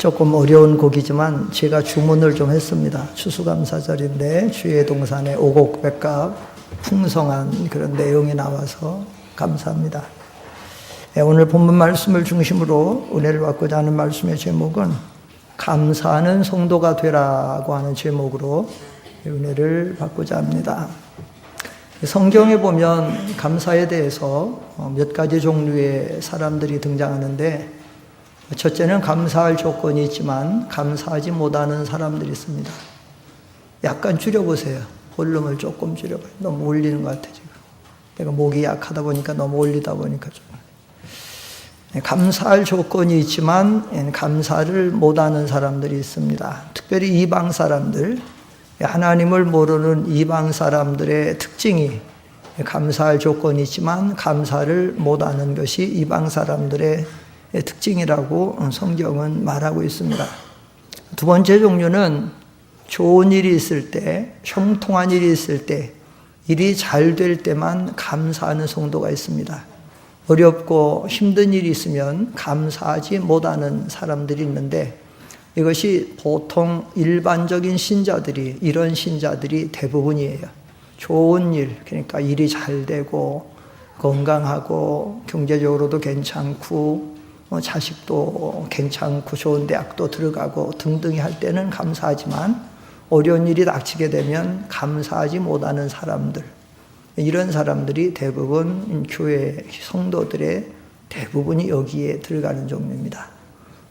조금 어려운 곡이지만 제가 주문을 좀 했습니다. 추수감사절인데 주의 동산에 오곡백합 풍성한 그런 내용이 나와서 감사합니다. 오늘 본문 말씀을 중심으로 은혜를 받고자 하는 말씀의 제목은 감사하는 성도가 되라고 하는 제목으로 은혜를 받고자 합니다. 성경에 보면 감사에 대해서 몇 가지 종류의 사람들이 등장하는데, 첫째는 감사할 조건이 있지만 감사하지 못하는 사람들이 있습니다. 약간 줄여보세요. 볼륨을 조금 줄여봐요. 너무 올리는 것 같아요, 지금. 내가 목이 약하다 보니까 너무 올리다 보니까 좀. 감사할 조건이 있지만 감사를 못하는 사람들이 있습니다. 특별히 이방 사람들, 하나님을 모르는 이방 사람들의 특징이 감사할 조건이 있지만 감사를 못하는 것이 이방 사람들의 특징이라고 성경은 말하고 있습니다. 두 번째 종류는 좋은 일이 있을 때, 형통한 일이 있을 때, 일이 잘 될 때만 감사하는 성도가 있습니다. 어렵고 힘든 일이 있으면 감사하지 못하는 사람들이 있는데, 이것이 보통 일반적인 신자들이, 이런 신자들이 대부분이에요. 좋은 일, 그러니까 일이 잘 되고 건강하고 경제적으로도 괜찮고 자식도 괜찮고 좋은 대학도 들어가고 등등히 할 때는 감사하지만 어려운 일이 닥치게 되면 감사하지 못하는 사람들, 이런 사람들이 대부분 교회 성도들의 대부분이 여기에 들어가는 종류입니다.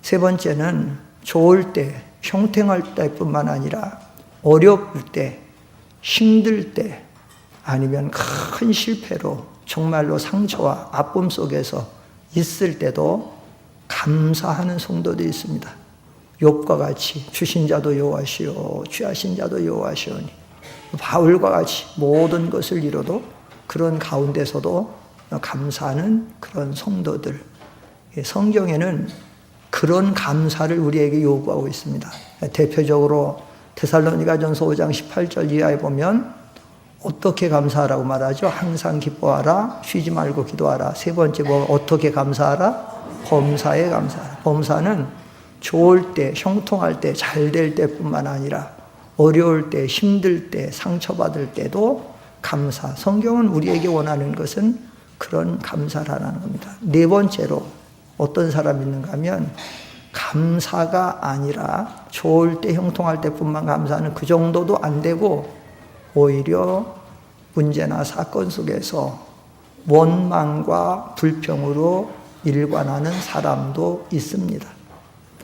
세 번째는 좋을 때, 형통할 때뿐만 아니라 어려울 때, 힘들 때, 아니면 큰 실패로 정말로 상처와 아픔 속에서 있을 때도 감사하는 성도들이 있습니다. 욥과 같이 주신 자도 여호와시오, 취하신 자도 여호와시오니, 바울과 같이 모든 것을 이뤄도 그런 가운데서도 감사하는 그런 성도들. 성경에는 그런 감사를 우리에게 요구하고 있습니다. 대표적으로 데살로니가전서 5장 18절 이하에 보면 어떻게 감사하라고 말하죠? 항상 기뻐하라, 쉬지 말고 기도하라. 세 번째 뭐 어떻게 감사하라? 범사에 감사하라. 범사는 좋을 때, 형통할 때, 잘 될 때뿐만 아니라 어려울 때, 힘들 때, 상처받을 때도 감사. 성경은 우리에게 원하는 것은 그런 감사라는 겁니다. 네 번째로 어떤 사람이 있는가 하면 감사가 아니라 좋을 때, 형통할 때뿐만 감사하는 그 정도도 안 되고 오히려 문제나 사건 속에서 원망과 불평으로 일관하는 사람도 있습니다.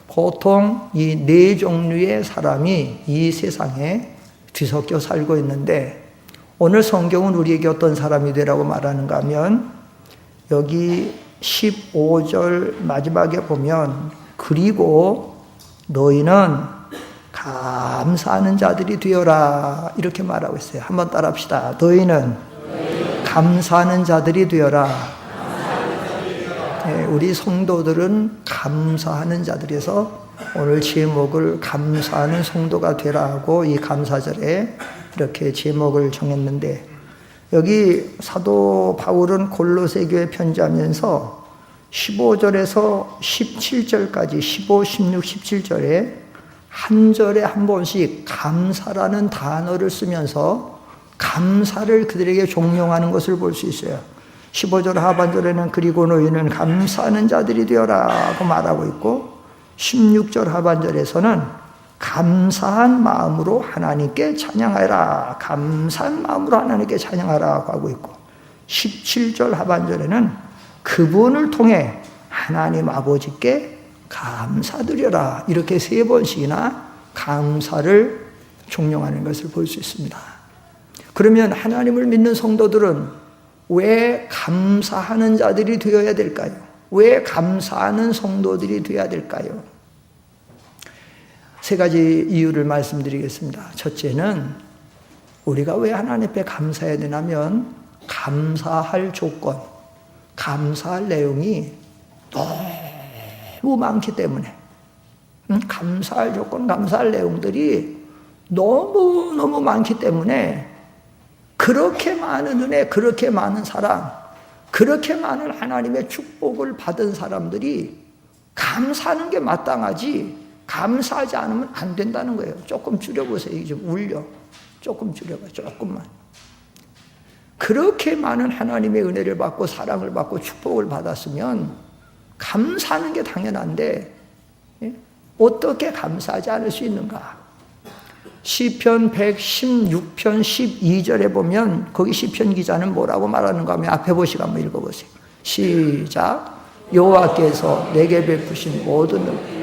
보통 이 네 종류의 사람이 이 세상에 뒤섞여 살고 있는데, 오늘 성경은 우리에게 어떤 사람이 되라고 말하는가 하면 여기 15절 마지막에 보면 그리고 너희는 감사하는 자들이 되어라 이렇게 말하고 있어요. 한번 따라 합시다. 너희는 감사하는 자들이 되어라. 우리 성도들은 감사하는 자들에서 오늘 제목을 감사하는 성도가 되라고 이 감사절에 이렇게 제목을 정했는데, 여기 사도 바울은 골로새 교회 편지하면서 15절에서 17절까지 15, 16, 17절에 한 절에 한 번씩 감사라는 단어를 쓰면서 감사를 그들에게 종용하는 것을 볼 수 있어요. 15절 하반절에는 그리고 너희는 감사하는 자들이 되어라고 말하고 있고, 16절 하반절에서는 감사한 마음으로 하나님께 찬양하라, 감사한 마음으로 하나님께 찬양하라고 하고 있고, 17절 하반절에는 그분을 통해 하나님 아버지께 감사드려라 이렇게 세 번씩이나 감사를 종용하는 것을 볼 수 있습니다. 그러면 하나님을 믿는 성도들은 왜 감사하는 자들이 되어야 될까요? 왜 감사하는 성도들이 되어야 될까요? 세 가지 이유를 말씀드리겠습니다. 첫째는 우리가 왜 하나님 앞에 감사해야 되냐면 감사할 조건, 감사할 내용이 너무 많기 때문에, 감사할 조건, 감사할 내용들이 너무너무 많기 때문에 그렇게 많은 은혜, 그렇게 많은 사랑, 그렇게 많은 하나님의 축복을 받은 사람들이 감사하는 게 마땅하지, 감사하지 않으면 안 된다는 거예요. 조금 줄여보세요. 이게 좀 울려. 조금 줄여봐. 조금만. 그렇게 많은 하나님의 은혜를 받고 사랑을 받고 축복을 받았으면 감사하는 게 당연한데 어떻게 감사하지 않을 수 있는가? 시편 116편 12절에 보면 거기 시편 기자는 뭐라고 말하는가 하면 앞에 보시고 한번 읽어보세요. 시작. 여호와께서 내게 베푸신 모든 은.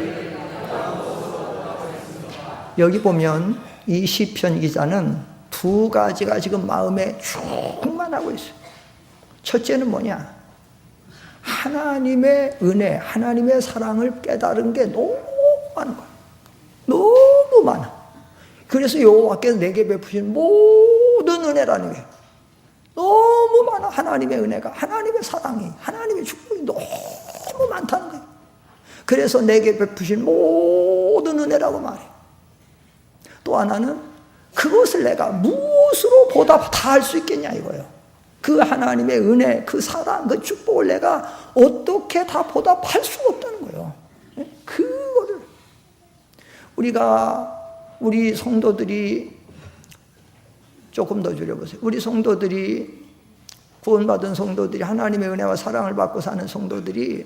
여기 보면 이 시편 기자는 두 가지가 지금 마음에 충만하고 있어요. 첫째는 뭐냐? 하나님의 은혜, 하나님의 사랑을 깨달은 게 너무 많은 거예요. 너무 많아. 그래서 여호와께서 내게 베푸신 모든 은혜라는 게 너무 많아. 하나님의 은혜가, 하나님의 사랑이, 하나님의 축복이 너무 많다는 거예요. 그래서 내게 베푸신 모든 은혜라고 말해요. 또 하나는 그것을 내가 무엇으로 보다 다 할 수 있겠냐 이거예요. 그 하나님의 은혜, 그 사랑, 그 축복을 내가 어떻게 다 보답할 수가 없다는 거예요. 그거를 우리 성도들이 조금 더 줄여보세요. 우리 성도들이 구원받은 성도들이 하나님의 은혜와 사랑을 받고 사는 성도들이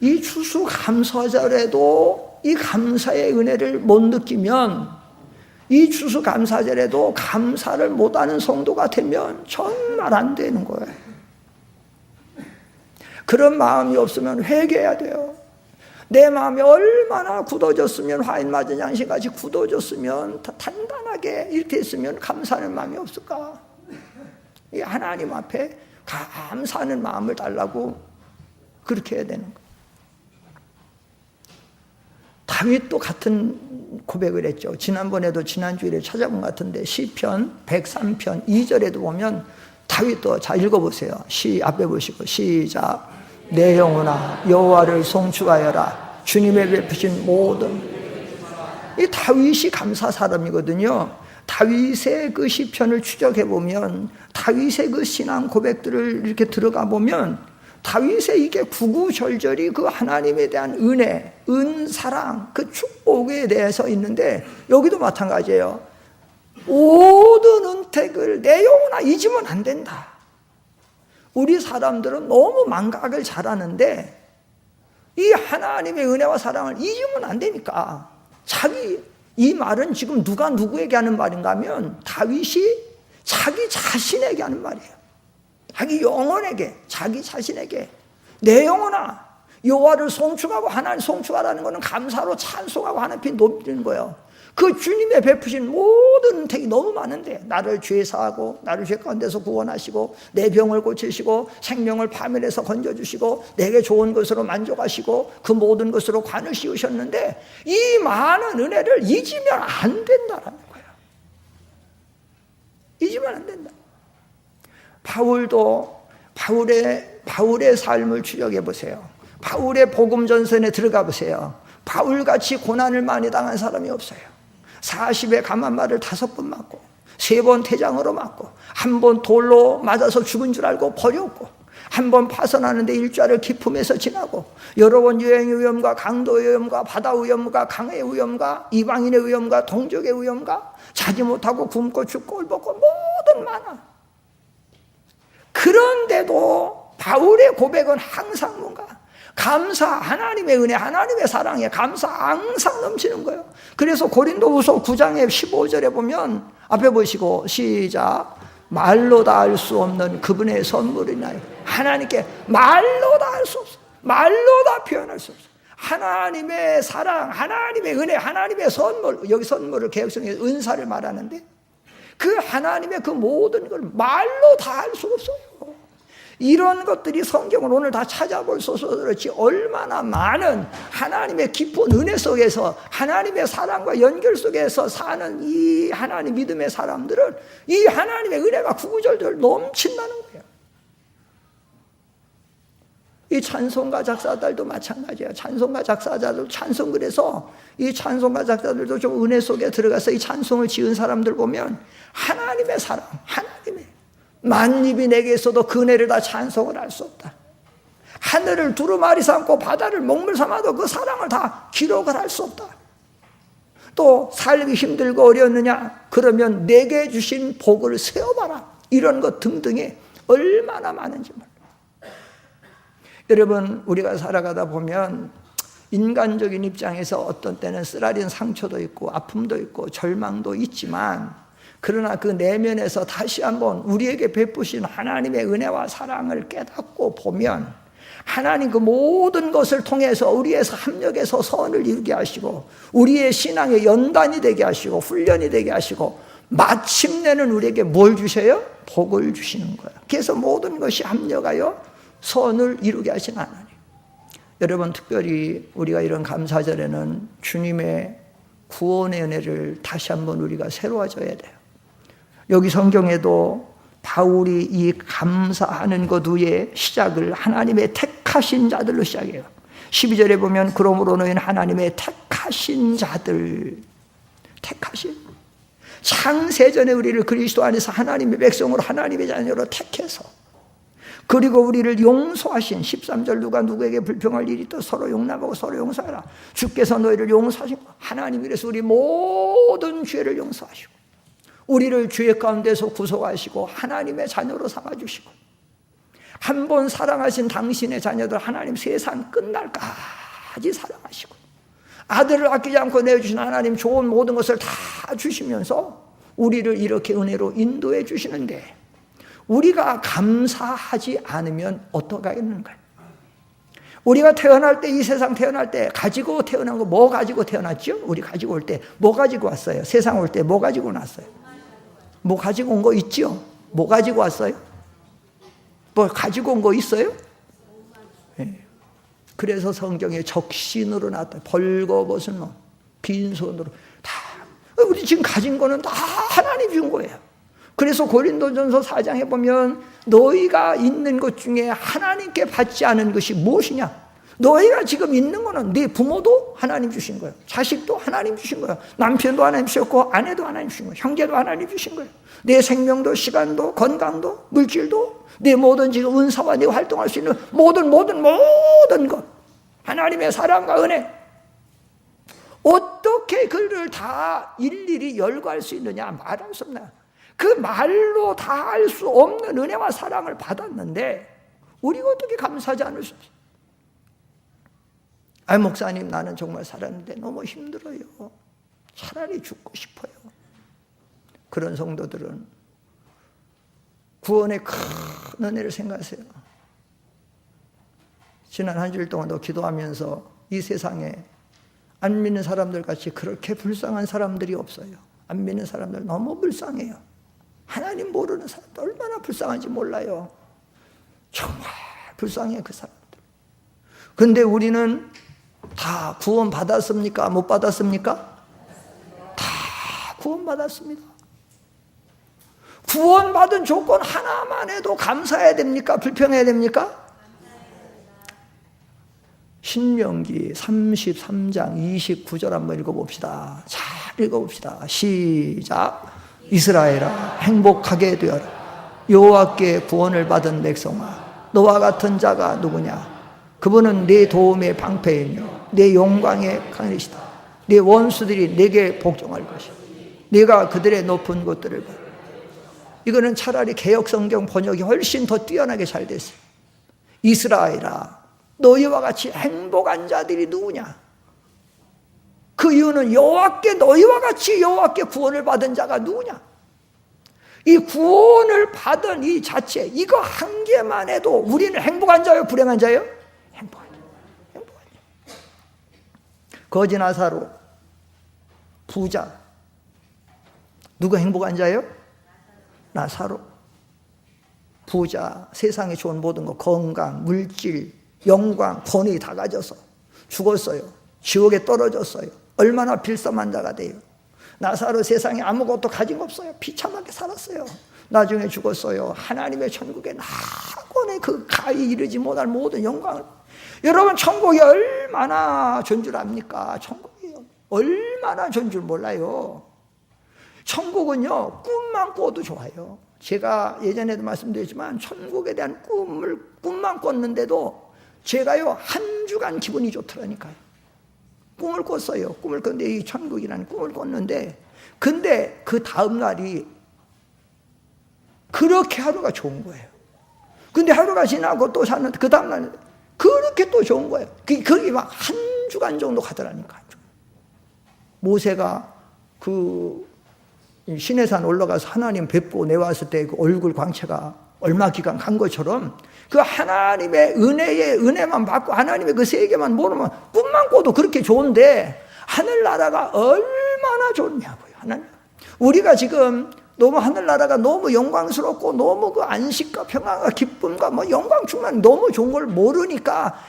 이 추수감사절에도 이 감사의 은혜를 못 느끼면 이 추수감사절에도 감사를 못하는 성도가 되면 정말 안 되는 거예요. 그런 마음이 없으면 회개해야 돼요. 내 마음이 얼마나 굳어졌으면 화인 맞은 양식같이 굳어졌으면 단단하게 이렇게 있으면 감사하는 마음이 없을까? 이 하나님 앞에 감사하는 마음을 달라고 그렇게 해야 되는 거예요. 다윗도 같은 고백을 했죠. 지난번에도 지난주일에 찾아본 것 같은데 시편 103편 2절에도 보면 다윗도 자 읽어보세요. 앞에 보시고 시작. 내 영혼아 여호와를 송축하여라. 주님의 베푸신 모든. 이 다윗이 감사 사람이거든요. 다윗의 그 시편을 추적해 보면 다윗의 그 신앙 고백들을 이렇게 들어가 보면 다윗의 이게 구구절절이 그 하나님에 대한 은혜, 사랑, 그 축복에 대해서 있는데 여기도 마찬가지예요. 모든 은택을 내 영혼아 잊으면 안 된다. 우리 사람들은 너무 망각을 잘하는데 이 하나님의 은혜와 사랑을 잊으면 안 되니까 이 말은 지금 누가 누구에게 하는 말인가 하면 다윗이 자기 자신에게 하는 말이에요. 자기 영혼에게, 자기 자신에게 내 영혼아 여호와를 송축하고 하나님 송축하라는 것은 감사로 찬송하고 하나님 높이는 거예요. 그 주님의 베푸신 모든 은택이 너무 많은데 나를 죄사하고 나를 죄 가운데서 구원하시고 내 병을 고치시고 생명을 파멸해서 건져주시고 내게 좋은 것으로 만족하시고 그 모든 것으로 관을 씌우셨는데 이 많은 은혜를 잊으면 안 된다라는 거예요. 잊으면 안 된다. 바울의 삶을 추적해 보세요. 바울의 복음 전선에 들어가 보세요. 바울같이 고난을 많이 당한 사람이 없어요. 40에 감한말을 5번 맞고 3번 태장으로 맞고 1번 돌로 맞아서 죽은 줄 알고 버렸고 1번 파선하는데 일주일을 기품에서 지나고 여러 번 여행의 위험과 강도의 위험과 바다 위험과 강의 위험과 이방인의 위험과 동족의 위험과 자지 못하고 굶고 죽고 꼴벗고 모든 많아. 그런데도 바울의 고백은 항상 뭔가 감사, 하나님의 은혜, 하나님의 사랑에 감사 항상 넘치는 거예요. 그래서 고린도후서 9장의 15절에 보면 앞에 보시고 시작. 말로 다 할 수 없는 그분의 선물이나요. 하나님께 말로 다 할 수 없어요. 말로 다 표현할 수 없어요. 하나님의 사랑, 하나님의 은혜, 하나님의 선물. 여기 선물을 개혁성의 은사를 말하는데 그 하나님의 그 모든 걸 말로 다 할 수 없어요. 이런 것들이 성경을 오늘 다 찾아볼 수 없어서 그렇지 얼마나 많은 하나님의 깊은 은혜 속에서 하나님의 사랑과 연결 속에서 사는 이 하나님 믿음의 사람들은 이 하나님의 은혜가 구구절절 넘친다는 거예요. 이 찬송가 작사들도 마찬가지예요. 찬송가 작사자들 찬송글 해서 이 찬송가 작사들도 좀 은혜 속에 들어가서 이 찬송을 지은 사람들 보면 하나님의 사랑, 하나님의 만입이 내게 있어도 그 은혜를 다 찬송을 할 수 없다. 하늘을 두루마리 삼고 바다를 먹물 삼아도 그 사랑을 다 기록을 할 수 없다. 또 살기 힘들고 어려웠느냐? 그러면 내게 주신 복을 세어봐라. 이런 것 등등이 얼마나 많은지 몰라. 여러분, 우리가 살아가다 보면 인간적인 입장에서 어떤 때는 쓰라린 상처도 있고 아픔도 있고 절망도 있지만, 그러나 그 내면에서 다시 한번 우리에게 베푸신 하나님의 은혜와 사랑을 깨닫고 보면 하나님 그 모든 것을 통해서 우리에서 합력해서 선을 이루게 하시고 우리의 신앙의 연단이 되게 하시고 훈련이 되게 하시고 마침내는 우리에게 뭘 주셔요? 복을 주시는 거예요. 그래서 모든 것이 합력하여 선을 이루게 하신 하나님. 여러분, 특별히 우리가 이런 감사절에는 주님의 구원의 은혜를 다시 한번 우리가 새로워져야 돼요. 여기 성경에도 바울이 이 감사하는 것 위에 시작을 하나님의 택하신 자들로 시작해요. 12절에 보면 그러므로 너희는 하나님의 택하신 자들, 택하신, 창세전에 우리를 그리스도 안에서 하나님의 백성으로 하나님의 자녀로 택해서, 그리고 우리를 용서하신 13절 누가 누구에게 불평할 일이 있다 서로 용납하고 서로 용서하라. 주께서 너희를 용서하시고, 하나님이 그래서 우리 모든 죄를 용서하시고 우리를 죄 가운데서 구속하시고 하나님의 자녀로 삼아주시고, 한 번 사랑하신 당신의 자녀들 하나님 세상 끝날까지 사랑하시고, 아들을 아끼지 않고 내주신 하나님 좋은 모든 것을 다 주시면서 우리를 이렇게 은혜로 인도해 주시는데, 우리가 감사하지 않으면 어떡하겠는가요? 우리가 태어날 때, 이 세상 태어날 때 가지고 태어난 거 뭐 가지고 태어났죠? 우리 가지고 올 때 뭐 가지고 왔어요? 세상 올 때 뭐 가지고 났어요? 뭐 가지고 온 거 있죠? 뭐 가지고 왔어요? 뭐 가지고 온 거 있어요? 네. 그래서 성경에 적신으로 나왔다. 벌거벗은 놈, 빈손으로 다. 우리 지금 가진 거는 다 하나님 준 거예요. 그래서 고린도전서 4장에 보면 너희가 있는 것 중에 하나님께 받지 않은 것이 무엇이냐? 너희가 지금 있는 거는 네 부모도 하나님 주신 거예요. 자식도 하나님 주신 거예요. 남편도 하나님 주셨고 아내도 하나님 주신 거예요. 형제도 하나님 주신 거예요. 내 생명도 시간도 건강도 물질도 내 모든 지금 은사와 내 활동할 수 있는 모든 것, 하나님의 사랑과 은혜, 어떻게 그를 다 일일이 열거할 수 있느냐? 말할 수 없나요? 그 말로 다 할 수 없는 은혜와 사랑을 받았는데 우리가 어떻게 감사하지 않을 수 없어요? 아, 목사님, 나는 정말 살았는데 너무 힘들어요. 차라리 죽고 싶어요. 그런 성도들은 구원의 큰 은혜를 생각하세요. 지난 한 주일 동안도 기도하면서 이 세상에 안 믿는 사람들 같이 그렇게 불쌍한 사람들이 없어요. 안 믿는 사람들 너무 불쌍해요. 하나님 모르는 사람들 얼마나 불쌍한지 몰라요. 정말 불쌍해, 그 사람들. 근데 우리는 다 구원 받았습니까? 못 받았습니까? 다 구원 받았습니다. 구원 받은 조건 하나만 해도 감사해야 됩니까? 불평해야 됩니까? 신명기 33장 29절 한번 읽어봅시다. 잘 읽어봅시다. 시작. 이스라엘아, 행복하게 되어라. 여호와께 구원을 받은 백성아, 너와 같은 자가 누구냐? 그분은 내 도움의 방패이며 내 영광의 강이시다. 내 원수들이 내게 복종할 것이다. 네가 그들의 높은 곳들을 봐. 이거는 차라리 개역성경 번역이 훨씬 더 뛰어나게 잘 됐어요. 이스라엘아, 너희와 같이 행복한 자들이 누구냐? 그 이유는 여호와께, 너희와 같이 여호와께 구원을 받은 자가 누구냐? 이 구원을 받은 이 자체, 이거 한 개만 해도 우리는 행복한 자예요, 불행한 자예요? 행복한 자. 행복한 자. 거지 나사로, 부자. 누가 행복한 자예요? 나사로. 부자, 세상에 좋은 모든 것, 건강, 물질, 영광, 권위 다 가져서 죽었어요. 지옥에 떨어졌어요. 얼마나 빌쌈한 자가 돼요. 나사로 세상에 아무것도 가진 거 없어요. 비참하게 살았어요. 나중에 죽었어요. 하나님의 천국에 낙원의 그 가히 이르지 못할 모든 영광을. 여러분, 천국이 얼마나 좋은 줄 압니까? 천국이요. 얼마나 좋은 줄 몰라요. 천국은요, 꿈만 꿔도 좋아요. 제가 예전에도 말씀드렸지만 천국에 대한 꿈만 꿨는데도 제가요 한 주간 기분이 좋더라니까요. 꿈을 꿨어요. 꿈을 꿨는데 이 천국이라는 꿈을 꿨는데, 근데 그 다음 날이 그렇게 하루가 좋은 거예요. 근데 하루가 지나고 또 샀는데 그 다음 날 그렇게 또 좋은 거예요. 그게 막 한 주간 정도 가더라니까요. 모세가 그 시내산 올라가서 하나님 뵙고 내려왔을 때 그 얼굴 광채가 얼마 기간 간 것처럼, 그 하나님의 은혜만 받고 하나님의 그 세계만 모르면 꿈만 꿔도 그렇게 좋은데 하늘나라가 얼마나 좋냐고요. 하나님, 우리가 지금 너무 하늘나라가 너무 영광스럽고 너무 그 안식과 평안과 기쁨과 뭐 영광 충만 너무 좋은 걸 모르니까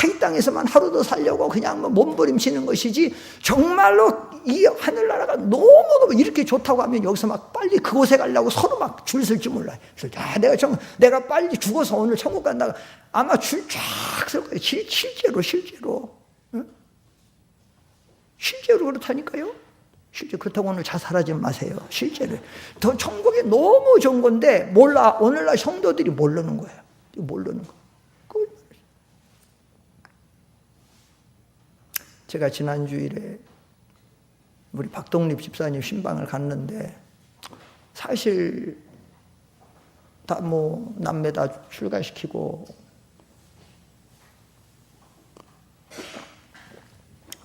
이 땅에서만 하루도 살려고 그냥 뭐 몸부림치는 것이지, 정말로 이 하늘나라가 너무너무 이렇게 좋다고 하면 여기서 막 빨리 그곳에 가려고 서로 막 줄 설지 몰라요. 그래서 내가 빨리 죽어서 오늘 천국 간다고 아마 줄 쫙 설 거예요. 실제로. 응? 실제로 그렇다니까요. 실제 그렇다고 오늘 자살하지 마세요. 실제로 더 천국이 너무 좋은 건데 몰라. 오늘날 성도들이 모르는 거예요. 모르는 거. 제가 지난 주일에 우리 박동립 집사님 신방을 갔는데, 사실 다 뭐 남매 다 출가시키고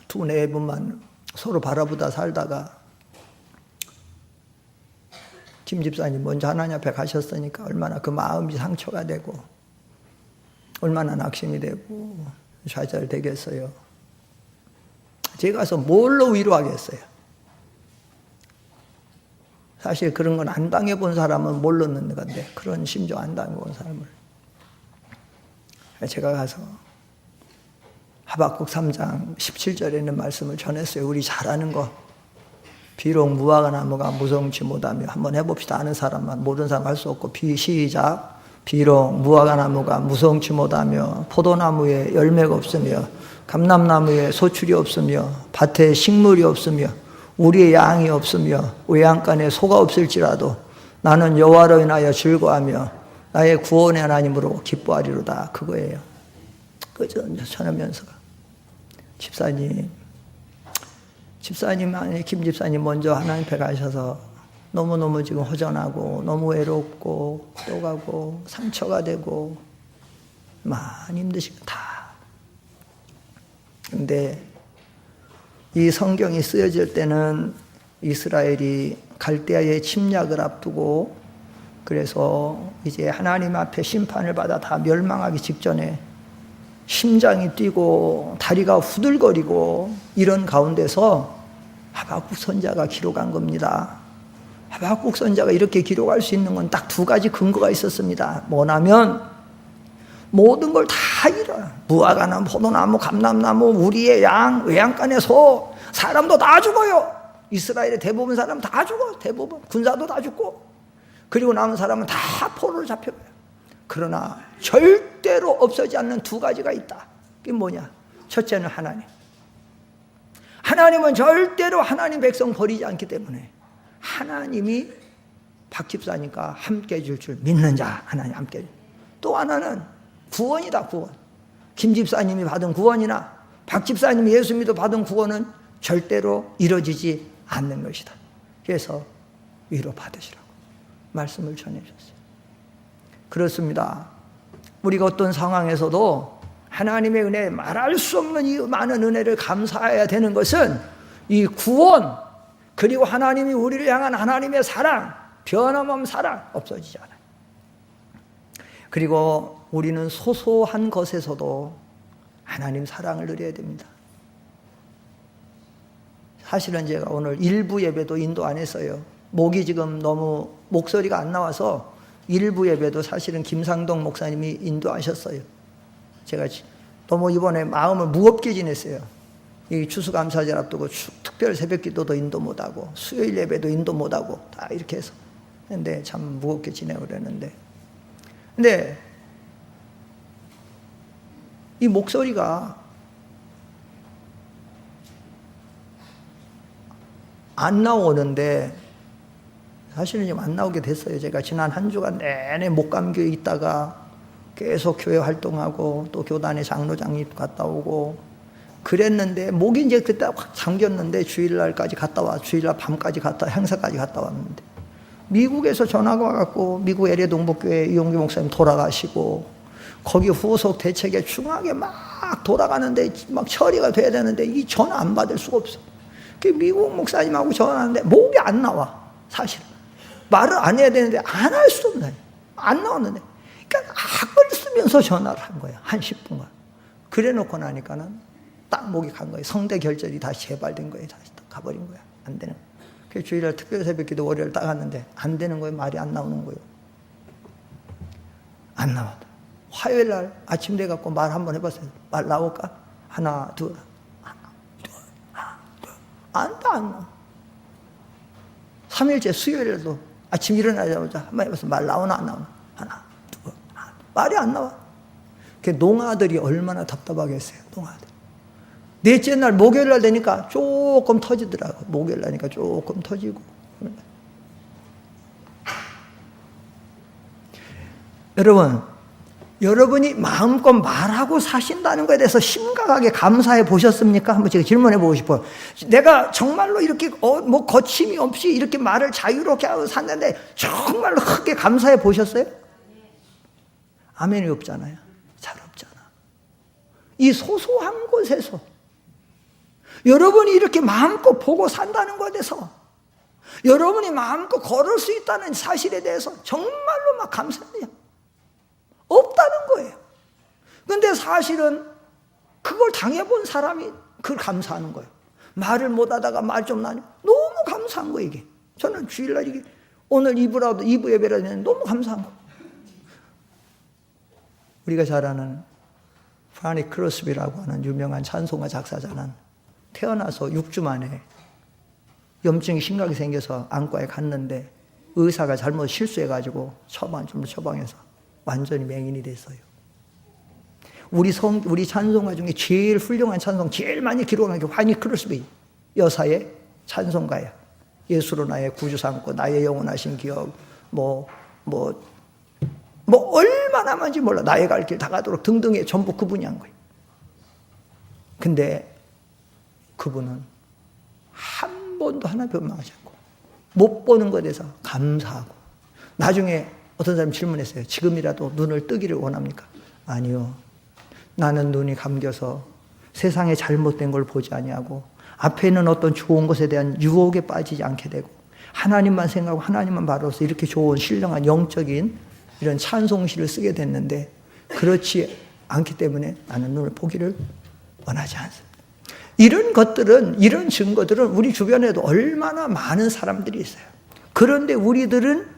두 네 분만 서로 바라보다 살다가 김 집사님 먼저 하나님 앞에 가셨으니까 얼마나 그 마음이 상처가 되고 얼마나 낙심이 되고 좌절되겠어요. 제가 가서 뭘로 위로하겠어요? 사실 그런 건 안 당해본 사람은 모르는 건데, 그런 심정 안 당해본 사람을 제가 가서 하박국 3장 17절에 있는 말씀을 전했어요. 우리 잘 아는 거. 비록 무화과 나무가 무성치 못하며, 한번 해봅시다. 아는 사람만, 모르는 사람 할 수 없고. 시작. 비록 무화과 나무가 무성치 못하며 포도나무에 열매가 없으며 감람나무에 소출이 없으며 밭에 식물이 없으며 우리의 양이 없으며 외양간에 소가 없을지라도 나는 여호와로 인하여 즐거워하며 나의 구원의 하나님으로 기뻐하리로다. 그거예요. 그 전하면서 집사님 아니 김 집사님 먼저 하나님 앞에 가셔서 너무너무 지금 허전하고 너무 외롭고 또 가고 상처가 되고 많이 힘드시고 다. 근데 이 성경이 쓰여질 때는 이스라엘이 갈대아의 침략을 앞두고, 그래서 이제 하나님 앞에 심판을 받아 다 멸망하기 직전에 심장이 뛰고 다리가 후들거리고 이런 가운데서 하박국 선지자가 기록한 겁니다. 하박국 선지자가 이렇게 기록할 수 있는 건 딱 두 가지 근거가 있었습니다. 뭐냐면 모든 걸 다 잃어요. 무화과나무, 포도나무, 감람나무, 우리의 양, 외양간의 소, 사람도 다 죽어요. 이스라엘의 대부분 사람 다 죽어. 대부분 군사도 다 죽고, 그리고 남은 사람은 다 포로로 잡혀가요. 그러나 절대로 없어지지 않는 두 가지가 있다. 그게 뭐냐? 첫째는 하나님은 절대로 하나님 백성 버리지 않기 때문에 하나님이 박 집사니까 함께 해줄 줄 믿는 자, 하나님 함께 해줄. 또 하나는 구원이다. 구원. 김 집사님이 받은 구원이나 박 집사님이 예수 믿어 받은 구원은 절대로 이루어지지 않는 것이다. 그래서 위로 받으시라고 말씀을 전해주셨어요. 그렇습니다. 우리가 어떤 상황에서도 하나님의 은혜, 말할 수 없는 이 많은 은혜를 감사해야 되는 것은 이 구원, 그리고 하나님이 우리를 향한 하나님의 사랑, 변함없는 사랑 없어지지 않아요. 그리고 우리는 소소한 것에서도 하나님 사랑을 누려야 됩니다. 사실은 제가 오늘 일부 예배도 인도 안 했어요. 목이 지금 너무 목소리가 안 나와서 일부 예배도 사실은 김상동 목사님이 인도하셨어요. 제가 너무 이번에 마음을 무겁게 지냈어요. 이 추수감사절 앞두고 특별 새벽기도도 인도 못하고 수요일 예배도 인도 못하고 다 이렇게 해서 근데 참 무겁게 지내고 그랬는데, 근데 이 목소리가 안 나오는데 사실은 지금 안 나오게 됐어요. 제가 지난 한 주간 내내 목 감겨 있다가 계속 교회 활동하고 또 교단에 장로장님 갔다 오고 그랬는데 목이 이제 그때 확 잠겼는데 주일날까지 갔다 와. 주일날 밤까지 갔다 행사까지 갔다 왔는데 미국에서 전화가 와갖고 미국 LA 동북교회 이용규 목사님 돌아가시고 거기 후속 대책에 중하게 막 돌아가는데 막 처리가 돼야 되는데 이 전화 안 받을 수가 없어. 그 미국 목사님하고 전화하는데 목이 안 나와. 사실 말을 안 해야 되는데 안 할 수 없네. 안 나오는데 그러니까 악을 쓰면서 전화를 한 거야. 한 10분간. 그래 놓고 나니까는 딱 목이 간 거예요. 성대 결절이 다시 재발된 거예요. 다시 가버린 거야. 안 되는 거야. 그래서 주일날 특별 새벽기도 월요일 딱 갔는데 안 되는 거예요. 말이 안 나오는 거예요. 안 나와. 화요일날 아침 돼갖고 말 한번 해봤어요. 말 나올까? 하나, 둘, 하나, 둘, 하나, 둘. 안 나와. 3일째 수요일에도 아침 일어나자마자 한번 해봤어요. 말 나오나 안 나오나? 하나, 둘, 하나. 말이 안 나와. 그 농아들이 얼마나 답답하겠어요. 농아들. 넷째 날 목요일날 되니까 조금 터지더라고. 목요일날 되니까 조금 터지고. 여러분이 마음껏 말하고 사신다는 것에 대해서 심각하게 감사해 보셨습니까? 한번 제가 질문해 보고 싶어요. 내가 정말로 이렇게 뭐 거침이 없이 이렇게 말을 자유롭게 하고 샀는데 정말로 크게 감사해 보셨어요? 아멘이 없잖아요. 잘 없잖아. 이 소소한 곳에서 여러분이 이렇게 마음껏 보고 산다는 것에 대해서 여러분이 마음껏 걸을 수 있다는 사실에 대해서 정말로 막 감사해요. 없다는 거예요. 근데 사실은 그걸 당해본 사람이 그걸 감사하는 거예요. 말을 못하다가 말 좀 나니 너무 감사한 거예요. 이게 저는 주일날 이게 오늘 2부 예배라 했는데 너무 감사한 거예요. 우리가 잘 아는 프라니 크로스비라고 하는 유명한 찬송가 작사자는 태어나서 6주 만에 염증이 심하게 생겨서 안과에 갔는데 의사가 잘못 실수해가지고 처방해서 완전히 맹인이 됐어요. 우리 찬송가 중에 제일 훌륭한 찬송, 제일 많이 기록한 게 프라니 크로스비 여사의 찬송가야. 예수로 나의 구주 삼고 나의 영원하신 기억 얼마나 많은지 몰라. 나의 갈 길 다 가도록 등등의 전부 그분이 한 거예요. 근데 그분은 한 번도 하나 변망하지 않고 못 보는 것에 대해서 감사하고 나중에 어떤 사람이 질문했어요. 지금이라도 눈을 뜨기를 원합니까? 아니요. 나는 눈이 감겨서 세상에 잘못된 걸 보지 아니하고 앞에 있는 어떤 좋은 것에 대한 유혹에 빠지지 않게 되고 하나님만 생각하고 하나님만 바라보서 이렇게 좋은 신령한 영적인 이런 찬송시를 쓰게 됐는데 그렇지 않기 때문에 나는 눈을 보기를 원하지 않습니다. 이런 증거들은 우리 주변에도 얼마나 많은 사람들이 있어요. 그런데 우리들은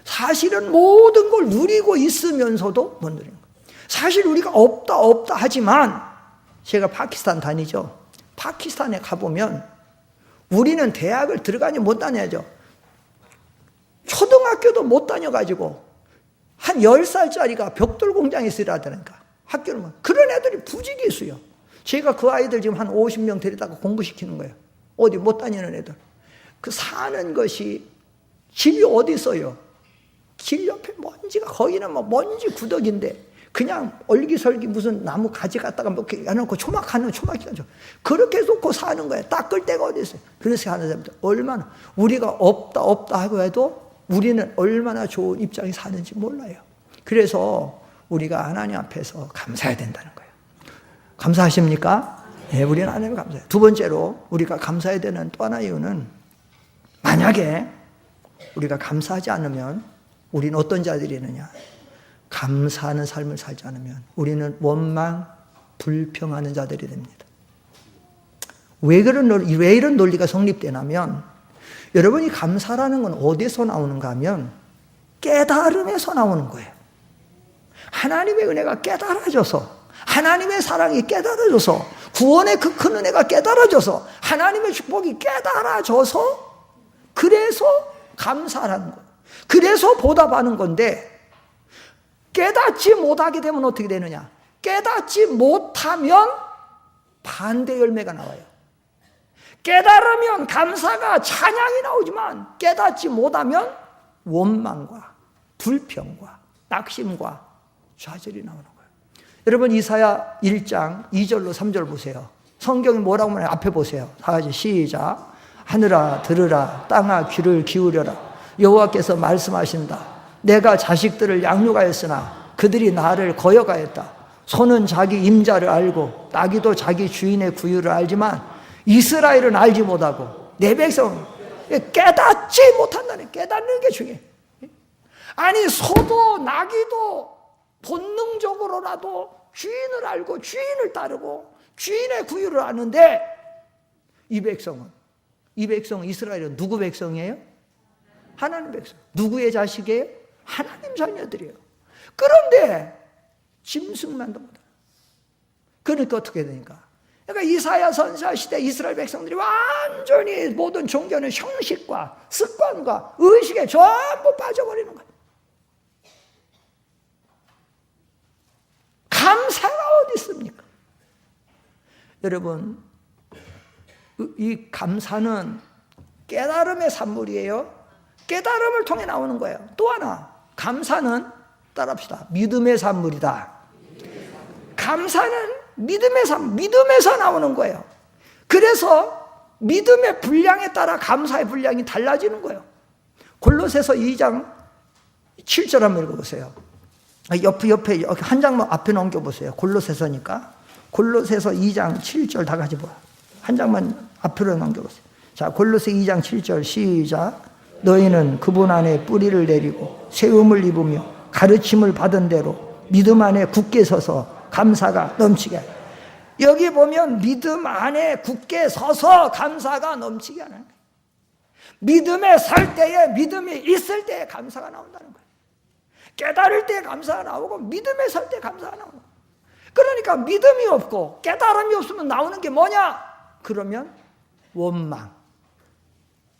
사실은 모든 걸 누리고 있으면서도 못 누리는 거예요. 사실 우리가 없다 하지만 제가 파키스탄 다니죠. 파키스탄에 가보면 우리는 대학을 들어가니 못 다녀야죠. 초등학교도 못 다녀가지고 한 10살짜리가 벽돌 공장에서 일하다니까 학교를 그런 애들이 부지기 있어요. 제가 그 아이들 지금 한 50명 데리다가 공부시키는 거예요. 어디 못 다니는 애들. 그 사는 것이 집이 어디 있어요? 길 옆에 먼지가 거기는 뭐 먼지 구덕인데 그냥 얼기설기 무슨 나무 가지 갖다가 뭐 이렇게 해놓고 초막이죠. 그렇게 놓고 사는 거예요. 닦을 데가 어디 있어요? 그래서 하는 사람들 얼마나 우리가 없다 하고 해도 우리는 얼마나 좋은 입장에 사는지 몰라요. 그래서 우리가 하나님 앞에서 감사해야 된다는 거예요. 감사하십니까? 네, 우리는 하나님 감사해요. 두 번째로 우리가 감사해야 되는 또 하나의 이유는 만약에 우리가 감사하지 않으면 우리는 어떤 자들이 있느냐? 감사하는 삶을 살지 않으면 우리는 원망, 불평하는 자들이 됩니다. 왜 이런 논리가 성립되냐면 여러분이 감사라는 건 어디서 나오는가 하면 깨달음에서 나오는 거예요. 하나님의 은혜가 깨달아져서 하나님의 사랑이 깨달아져서 구원의 그 큰 은혜가 깨달아져서 하나님의 축복이 깨달아져서 그래서 감사라는 거예요. 그래서 보답하는 건데 깨닫지 못하게 되면 어떻게 되느냐? 깨닫지 못하면 반대 열매가 나와요. 깨달으면 감사가 찬양이 나오지만 깨닫지 못하면 원망과 불평과 낙심과 좌절이 나오는 거예요. 여러분 이사야 1장 2절로 3절 보세요. 성경이 뭐라고 말해요? 앞에 보세요. 다 같이 시작. 하늘아 들으라, 땅아 귀를 기울여라. 여호와께서 말씀하신다. 내가 자식들을 양육하였으나 그들이 나를 거역하였다. 소는 자기 임자를 알고 나귀도 자기 주인의 구유를 알지만 이스라엘은 알지 못하고 내 백성 깨닫지 못한다는, 깨닫는 게 중요해. 아니 소도 나귀도 본능적으로라도 주인을 알고 주인을 따르고 주인의 구유를 아는데 이 백성 이스라엘은 누구 백성이에요? 하나님 백성. 누구의 자식이에요? 하나님 자녀들이에요. 그런데 짐승만도 못해요. 그러니까 어떻게 되니까? 그러니까 이사야 선지자 시대 이스라엘 백성들이 완전히 모든 종교는 형식과 습관과 의식에 전부 빠져버리는 거예요. 감사가 어디 있습니까? 여러분, 이 감사는 깨달음의 산물이에요. 깨달음을 통해 나오는 거예요. 또 하나, 감사는 따라합시다. 믿음의 산물이다. 감사는 믿음의 산물, 믿음에서 나오는 거예요. 그래서 믿음의 분량에 따라 감사의 분량이 달라지는 거예요. 골로새서 2장 7절 한번 읽어보세요. 옆에 한 장만 앞에 넘겨보세요. 골로새서니까. 골로새서 2장 7절 다 같이 보아. 한 장만 앞으로 넘겨보세요. 자, 골로새 2장 7절 시작. 너희는 그분 안에 뿌리를 내리고 세움을 입으며 가르침을 받은 대로 믿음 안에 굳게 서서 감사가 넘치게 하라. 여기 보면 믿음 안에 굳게 서서 감사가 넘치게 하는 거예요. 믿음에 설 때에, 믿음이 있을 때에 감사가 나온다는 거예요. 깨달을 때 감사가 나오고 믿음에 설 때 감사가 나오는 거예요. 그러니까 믿음이 없고 깨달음이 없으면 나오는 게 뭐냐? 그러면 원망,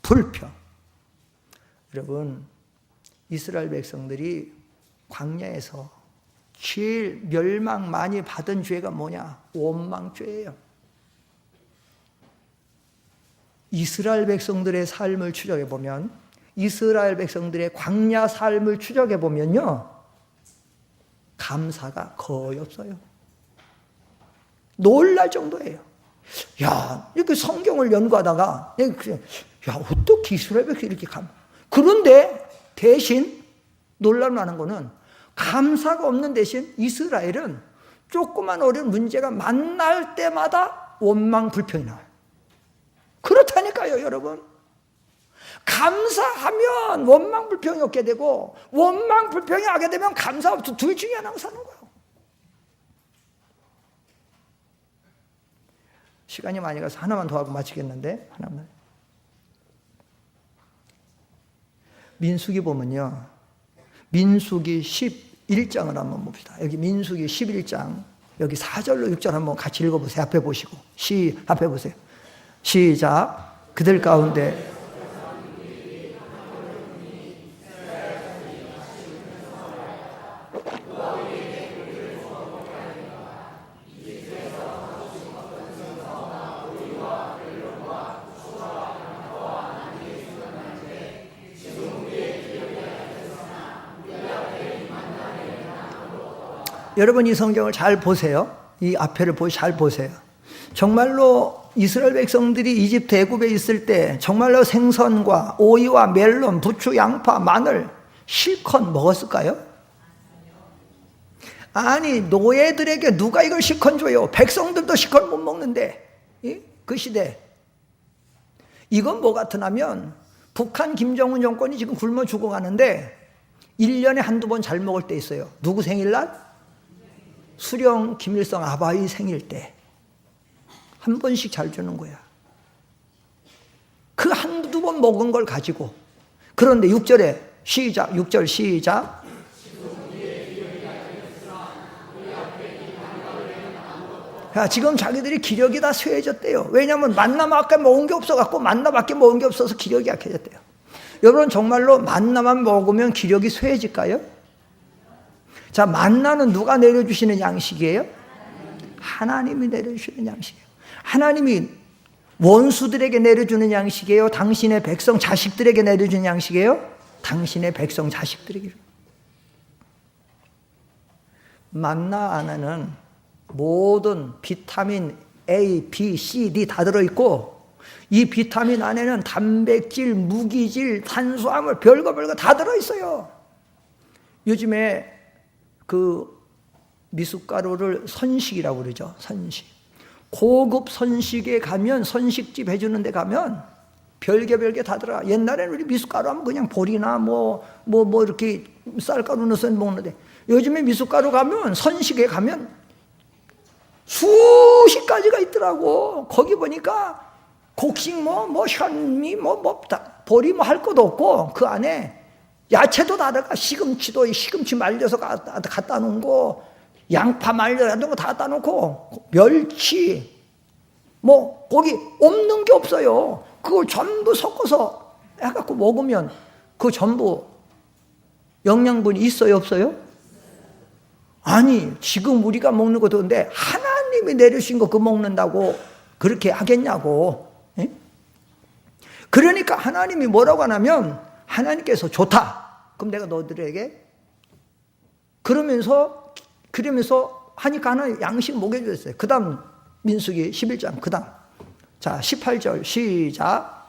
불평. 여러분, 이스라엘 백성들이 광야에서 제일 멸망 많이 받은 죄가 뭐냐? 원망죄예요. 이스라엘 백성들의 삶을 추적해 보면, 이스라엘 백성들의 광야 삶을 추적해 보면요, 감사가 거의 없어요. 놀랄 정도예요. 야, 이렇게 성경을 연구하다가, 야, 어떻게 이스라엘 백성이 이렇게 그런데 대신 놀랄만한 거는 감사가 없는 대신 이스라엘은 조그만 어려운 문제가 만날 때마다 원망, 불평이 나와요. 그렇다니까요, 여러분. 감사하면 원망, 불평이 없게 되고 원망, 불평이 하게 되면 감사 없어. 둘 중에 하나가 사는 거예요. 시간이 많이 가서 하나만 더 하고 마치겠는데, 하나만. 민수기 보면요, 민수기 11장을 한번 봅시다. 여기 민수기 11장 여기 4절로 6절 한번 같이 읽어보세요. 앞에 보시고 앞에 보세요. 시작. 그들 가운데 여러분 이 성경을 잘 보세요. 이 앞에를 잘 보세요. 정말로 이스라엘 백성들이 이집트 애굽에 있을 때 정말로 생선과 오이와 멜론, 부추, 양파, 마늘 실컷 먹었을까요? 아니, 노예들에게 누가 이걸 실컷 줘요? 백성들도 실컷 못 먹는데, 그 시대. 이건 뭐 같으냐면 북한 김정은 정권이 지금 굶어 죽어가는데 1년에 한두 번 잘 먹을 때 있어요. 누구 생일날? 수령 김일성 아바이 생일 때 한 번씩 잘 주는 거야. 그 한두 번 먹은 걸 가지고. 그런데 6절에 시작, 6절 시작. 야, 지금 자기들이 기력이 다 쇠해졌대요. 왜냐하면 만나밖에 먹은 게 없어갖고, 만나밖에 먹은 게 없어서 기력이 약해졌대요. 여러분, 정말로 만나만 먹으면 기력이 쇠해질까요? 자, 만나는 누가 내려주시는 양식이에요? 하나님이 내려주시는 양식이에요. 하나님이 원수들에게 내려주는 양식이에요? 당신의 백성 자식들에게 내려주는 양식이에요? 당신의 백성 자식들에게. 만나 안에는 모든 비타민 A, B, C, D 다 들어있고, 이 비타민 안에는 단백질, 무기질, 탄수화물 별거 다 들어있어요. 요즘에 그 미숫가루를 선식이라고 그러죠. 선식. 고급 선식에 가면, 선식집 해주는 데 가면 별게 다 들어가. 옛날에는 우리 미숫가루 하면 그냥 보리나 뭐 이렇게 쌀가루 넣어서 먹는데, 요즘에 미숫가루 가면, 선식에 가면 수십 가지가 있더라고. 거기 보니까 곡식 현미 보리 할 것도 없고, 그 안에 야채도 다 들어가. 시금치 말려서 갖다 놓은 거, 양파 말려서 다 갖다 놓고, 멸치, 거기 없는 게 없어요. 그걸 전부 섞어서 해갖고 먹으면 그 전부 영양분이 있어요, 없어요? 아니, 지금 우리가 먹는 것도 근데 하나님이 내려주신 거 그거 먹는다고 그렇게 하겠냐고. 예? 그러니까 하나님이 뭐라고 하냐면, 하나님께서 좋다. 그럼 내가 너희들에게 그러면서 하니까 하나님 양식 먹여주셨어요. 그 다음 민수기 11장 그 다음, 자 18절 시작.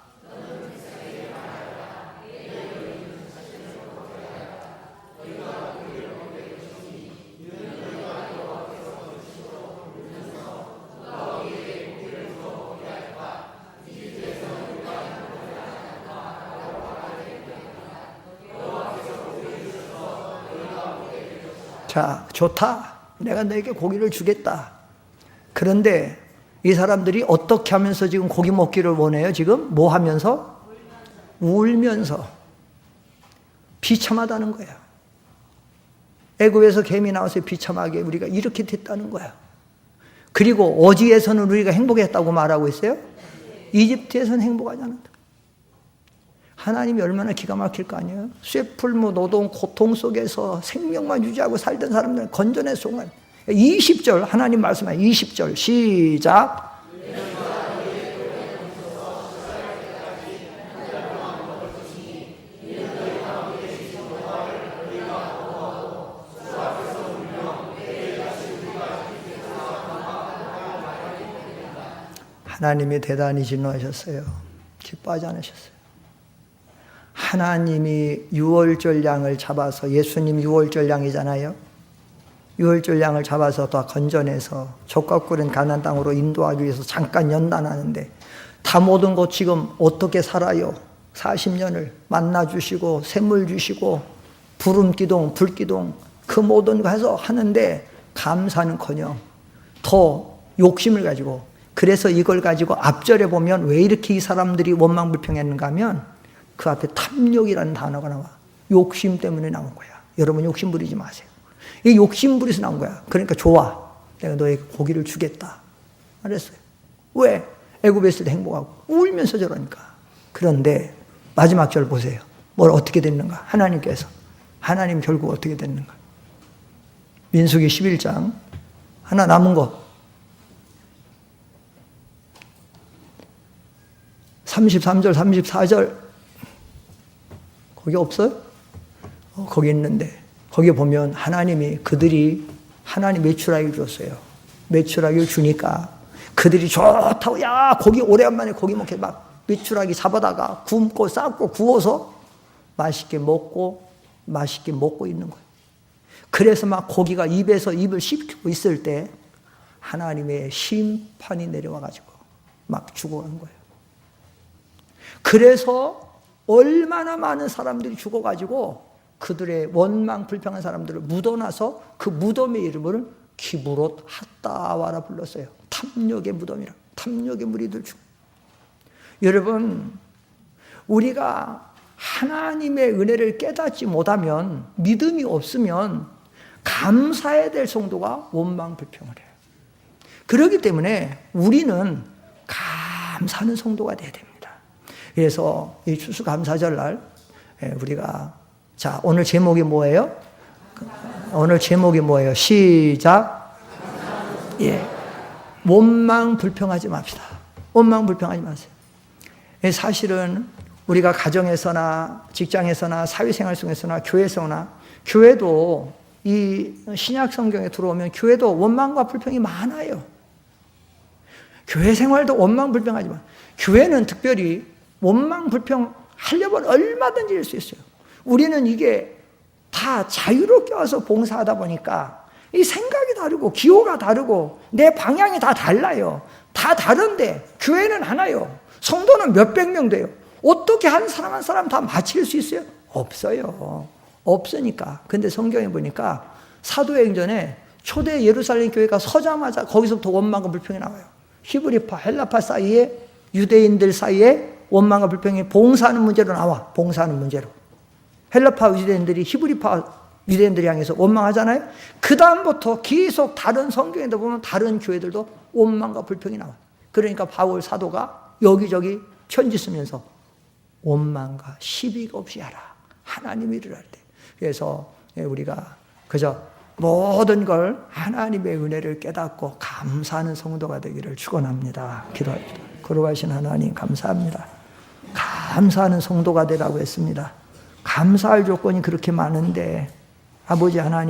자, 좋다. 내가 너에게 고기를 주겠다. 그런데 이 사람들이 어떻게 하면서 지금 고기 먹기를 원해요? 지금 뭐 하면서? 울면서. 비참하다는 거야. 애굽에서 개미 나와서 비참하게 우리가 이렇게 됐다는 거야. 그리고 어디에서는 우리가 행복했다고 말하고 있어요? 이집트에서는 행복하지 않았다. 하나님이 얼마나 기가 막힐 거 아니에요? 쇠풀무 노동 고통 속에서 생명만 유지하고 살던 사람들은 건전의 순간. 20절 하나님 말씀하여 20절 시작. 하나님이 대단히 진노하셨어요. 기뻐하지 않으셨어요. 하나님이 유월절 양을 잡아서, 예수님 유월절 양이잖아요. 유월절 양을 잡아서 다 건져내서 족각구른 가나안 땅으로 인도하기 위해서 잠깐 연단하는데, 다 모든 것 지금 어떻게 살아요? 40년을 만나 주시고 샘물 주시고 부름기둥 불기둥 그 모든 거 해서 하는데 감사는커녕 더 욕심을 가지고, 그래서 이걸 가지고 앞절에 보면 왜 이렇게 이 사람들이 원망불평했는가 하면 그 앞에 탐욕이라는 단어가 나와. 욕심 때문에 나온 거야. 여러분 욕심 부리지 마세요. 이 욕심 부리서 나온 거야. 그러니까 좋아. 내가 너에게 고기를 주겠다. 말했어요. 왜? 애굽에 있을 때 행복하고 울면서 저러니까. 그런데 마지막 절 보세요. 뭘 어떻게 됐는가? 하나님 결국 어떻게 됐는가? 민수기 11장 하나 남은 거 33절 34절 거기 없어요? 거기 있는데, 거기 보면 하나님이 매출하기를 줬어요. 매출하기를 주니까 그들이 좋다고, 야 고기 오래간만에 고기 먹게 막 매출하기 잡아다가 굶고 삶고 구워서 맛있게 먹고 있는 거예요. 그래서 막 고기가 입에서 입을 씹히고 있을 때 하나님의 심판이 내려와가지고 막 죽어가는 거예요. 그래서 얼마나 많은 사람들이 죽어가지고 그들의 원망 불평한 사람들을 묻어놔서 그 무덤의 이름을 기브롯 핫다와라 불렀어요. 탐욕의 무덤이라. 탐욕의 무리들 죽. 여러분, 우리가 하나님의 은혜를 깨닫지 못하면, 믿음이 없으면 감사해야 될 성도가 원망 불평을 해요. 그렇기 때문에 우리는 감사하는 성도가 돼야 됩니다. 그래서 이 추수감사절날 우리가, 자 오늘 제목이 뭐예요? 오늘 제목이 뭐예요? 시작. 예, 원망 불평하지 맙시다. 원망 불평하지 마세요. 사실은 우리가 가정에서나 직장에서나 사회생활 속에서나 교회에서나, 교회도 이 신약 성경에 들어오면 교회도 원망과 불평이 많아요. 교회 생활도 원망 불평하지만 교회는 특별히 원망 불평 하려면 얼마든지 할 수 있어요. 우리는 이게 다 자유롭게 와서 봉사하다 보니까 이 생각이 다르고 기호가 다르고 내 방향이 다 달라요. 다 다른데 교회는 하나요. 성도는 몇백 명 돼요. 어떻게 한 사람 한 사람 다 맞힐 수 있어요? 없어요. 없으니까. 근데 성경에 보니까 사도행전에 초대 예루살렘 교회가 서자마자 거기서부터 원망과 불평이 나와요. 히브리파, 헬라파 사이에 유대인들 사이에 원망과 불평이 봉사하는 문제로 나와. 봉사하는 문제로. 헬라파 유대인들이 히브리파 유대인들을 향해서 원망하잖아요. 그 다음부터 계속 다른 성경에도 보면 다른 교회들도 원망과 불평이 나와요. 그러니까 바울 사도가 여기저기 편지 쓰면서 원망과 시비가 없이 하라. 하나님이 이르랄 때. 그래서 우리가 그저 모든 걸 하나님의 은혜를 깨닫고 감사하는 성도가 되기를 축원합니다. 기도합니다. 거룩하신 하나님 감사합니다. 감사하는 성도가 되라고 했습니다. 감사할 조건이 그렇게 많은데 아버지 하나님